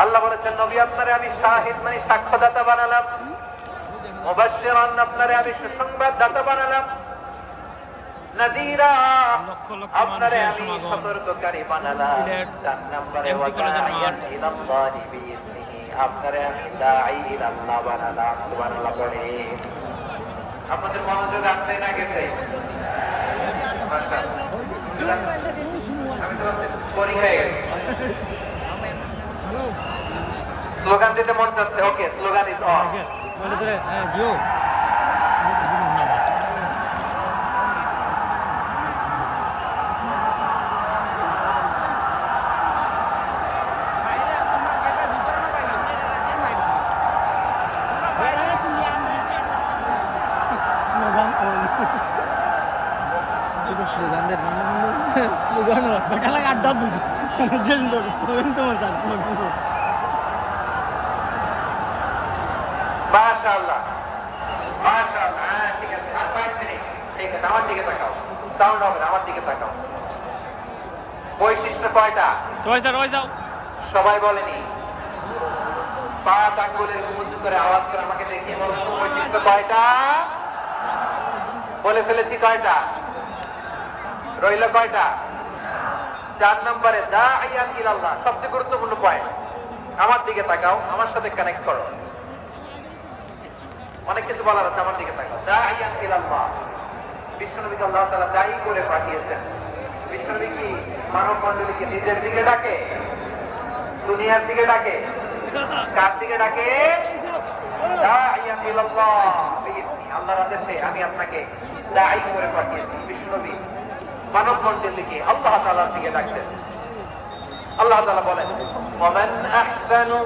আল্লাহ বলেছেন নবী আপনারে আমি শাহিদ মানে সাক্ষ্যদাতা বানালাম, মুবাশশিরান আপনারে আমি সুসংবাদদাতা বানালাম, নাযীরা আপনারে আমি সতর্ককারী বানালাম। 4 নম্বরে ওয়া দাঈয়ান ইলাল্লাহি বিইذনিহি আপনারে আমি দাঈ ইলাল্লাহ বানালাম। সুবহানাল্লাহ পড়ে। আপনাদের মনোযোগ আসছে না গেছে? আমি তো পরি হয়ে গেছি। স্লোগান দিতে মন চাচ্ছে। Okay, slogan is on. জিও স্লোগানদের স্লোগান আড্ডা বুঝি স্লোগান তোমার মাশাআল্লাহ মাশাআল্লাহ। হ্যাঁ, ঠিক আছে, আর 5 মিনিট। ঠিক আছে, আমার দিকে তাকাও, সাউন্ড হবে না, আমার দিকে তাকাও। বৈশিষ্ট্য কয়টা? সবাই বলেনি। 5 আঙ্গুলের উঁচু করে আওয়াজ করে আমাকে দেখিয়ে বলো তো বৈশিষ্ট্য কয়টা? বলে ফেলেছি কয়টা? রইল কয়টা? 4 নম্বরে দাঈয়ান ইলাল্লাহ, সবচেয়ে গুরুত্বপূর্ণ পয়েন্ট। আমার দিকে তাকাও, আমার সাথে কানেক্ট করো। অনেক কিছু বলার আছে, আমার দিকে তাকাও। দাঈয়ান ইলাল্লাহ, বিশ্বনবীকে আল্লাহ তাআলা দায়ী করে পাঠিয়েছেন। বিশ্বনবী কি মানব মণ্ডলীকে নিজের দিকে ডাকে, দুনিয়ার দিকে ডাকে? কার দিকে ডাকে? দাঈয়ান ইলাল্লাহ বিইذনি, আল্লাহর আদেশে আমি আপনাকে দায়ী করে পাঠিয়েছি। বিশ্বনবী মানব মণ্ডলীকে আল্লাহ তাআলার দিকে ডাকতেন। আল্লাহ তাআলা বলেন ওয়া মান আহসানু